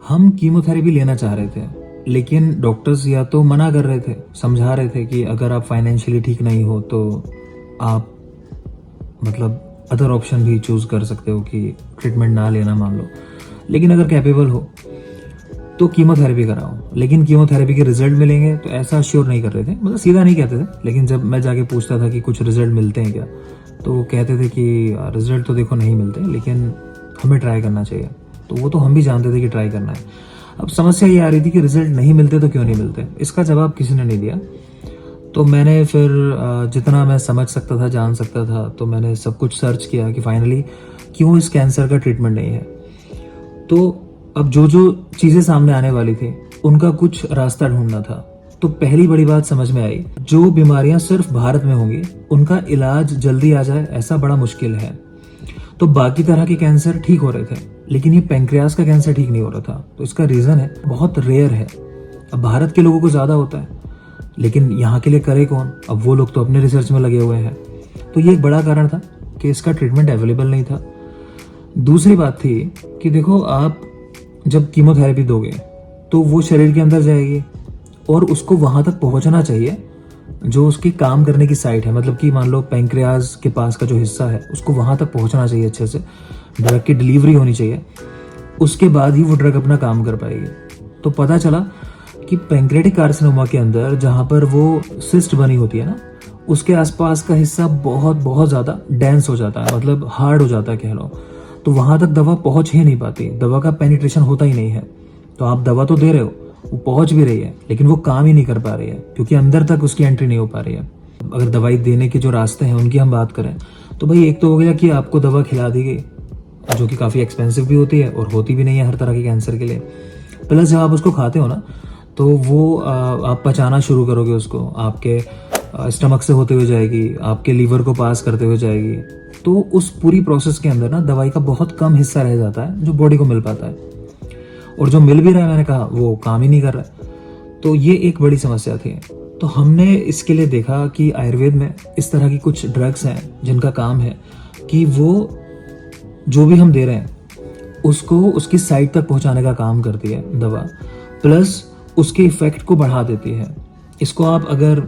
हम कीमोथेरेपी लेना चाह रहे थे, लेकिन डॉक्टर्स या तो मना कर रहे थे, समझा रहे थे कि अगर आप फाइनेंशियली ठीक नहीं हो तो आप मतलब अदर ऑप्शन भी चूज कर सकते हो कि ट्रीटमेंट ना लेना मान लो, लेकिन अगर कैपेबल हो तो कीमोथेरेपी कराओ। लेकिन कीमोथेरेपी के रिजल्ट मिलेंगे तो ऐसा श्योर नहीं कर रहे थे, मतलब सीधा नहीं कहते थे, लेकिन जब मैं जाके पूछता था कि कुछ रिजल्ट मिलते हैं क्या, तो वो कहते थे कि रिजल्ट तो देखो नहीं मिलते, लेकिन हमें ट्राई करना चाहिए। तो वो तो हम भी जानते थे कि ट्राई करना है। अब समस्या ये आ रही थी कि रिजल्ट नहीं मिलते तो क्यों नहीं मिलते, इसका जवाब किसी ने नहीं दिया। तो मैंने फिर जितना मैं समझ सकता था, जान सकता था, तो मैंने सब कुछ सर्च किया कि फाइनली क्यों इस कैंसर का ट्रीटमेंट नहीं है। तो अब जो जो चीज़ें सामने आने वाली थी उनका कुछ रास्ता ढूंढना था। तो पहली बड़ी बात समझ में आई, जो बीमारियां सिर्फ भारत में होंगी उनका इलाज जल्दी आ जाए ऐसा बड़ा मुश्किल है। तो बाकी तरह के कैंसर ठीक हो रहे थे, लेकिन ये पेंक्रियास का कैंसर ठीक नहीं हो रहा था। तो इसका रीज़न है बहुत रेयर है। अब भारत के लोगों को ज़्यादा होता है, लेकिन यहाँ के लिए करे कौन? अब वो लोग तो अपने रिसर्च में लगे हुए हैं। तो ये एक बड़ा कारण था कि इसका ट्रीटमेंट अवेलेबल नहीं था। दूसरी बात थी कि देखो, आप जब कीमोथेरेपी दोगे तो वो शरीर के अंदर जाएगी और उसको वहां तक पहुंचना चाहिए जो उसकी काम करने की साइट है। मतलब कि मान लो पेंक्रियाज के पास का जो हिस्सा है उसको वहां तक पहुंचना चाहिए, अच्छे से ड्रग की डिलीवरी होनी चाहिए, उसके बाद ही वो ड्रग अपना काम कर पाएगी। तो पता चला कि पेंक्रेटिक कार्सिनोमा के अंदर जहां पर वो सिस्ट बनी होती है ना, उसके आसपास का हिस्सा बहुत बहुत ज़्यादा डेंस हो जाता है, मतलब हार्ड हो जाता है कह लो। तो वहां तक दवा पहुंच ही नहीं पाती, दवा का पेनिट्रेशन होता ही नहीं है। तो आप दवा तो दे रहे हो, वो पहुंच भी रही है, लेकिन वो काम ही नहीं कर पा रही है क्योंकि अंदर तक उसकी एंट्री नहीं हो पा रही है। अगर दवाई देने के जो रास्ते हैं उनकी हम बात करें तो भाई, एक तो हो गया कि आपको दवा खिला दी गई जो कि काफ़ी एक्सपेंसिव भी होती है और होती भी नहीं है हर तरह के कैंसर के लिए। प्लस जब आप उसको खाते हो ना, तो वो आप पचाना शुरू करोगे उसको, आपके स्टमक से होते हुए जाएगी, आपके लीवर को पास करते हुए जाएगी। तो उस पूरी प्रोसेस के अंदर ना दवाई का बहुत कम हिस्सा रह जाता है जो बॉडी को मिल पाता है, और जो मिल भी रहा है, मैंने कहा, वो काम ही नहीं कर रहा है। तो ये एक बड़ी समस्या थी। तो हमने इसके लिए देखा कि आयुर्वेद में इस तरह की कुछ ड्रग्स हैं जिनका काम है कि वो जो भी हम दे रहे हैं उसको उसकी साइड तक पहुंचाने का काम करती है दवा, प्लस उसके इफेक्ट को बढ़ा देती है। इसको आप अगर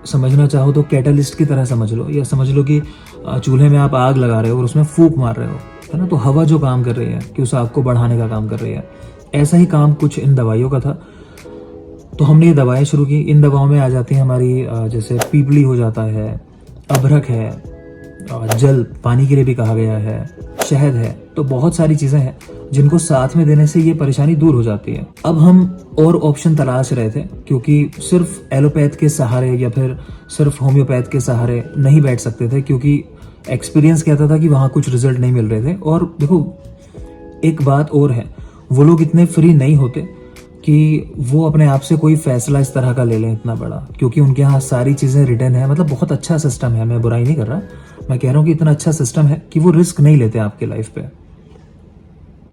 समझना चाहो तो कैटलिस्ट की तरह समझ लो, या समझ लो कि चूल्हे में आप आग लगा रहे हो और उसमें फूंक मार रहे हो, है ना। तो हवा जो काम कर रही है कि उस आग को बढ़ाने का काम कर रही है, ऐसा ही काम कुछ इन दवाइयों का था। तो हमने ये दवाएं शुरू की। इन दवाओं में आ जाती है हमारी जैसे पीपली हो जाता है, अभ्रक है, जल पानी के लिए भी कहा गया है, शहद है। तो बहुत सारी चीजें हैं जिनको साथ में देने से ये परेशानी दूर हो जाती है। अब हम और ऑप्शन तलाश रहे थे क्योंकि सिर्फ एलोपैथ के सहारे या फिर सिर्फ होम्योपैथ के सहारे नहीं बैठ सकते थे, क्योंकि एक्सपीरियंस कहता था कि वहाँ कुछ रिजल्ट नहीं मिल रहे थे। और देखो, एक बात और है, वो लोग इतने फ्री नहीं होते कि वो अपने आप से कोई फैसला इस तरह का ले लें इतना बड़ा, क्योंकि उनके यहाँ सारी चीज़ें रिटर्न है। मतलब बहुत अच्छा सिस्टम है, मैं बुराई नहीं कर रहा, मैं कह रहा हूँ कि इतना अच्छा सिस्टम है कि वो रिस्क नहीं लेते आपके लाइफ पे।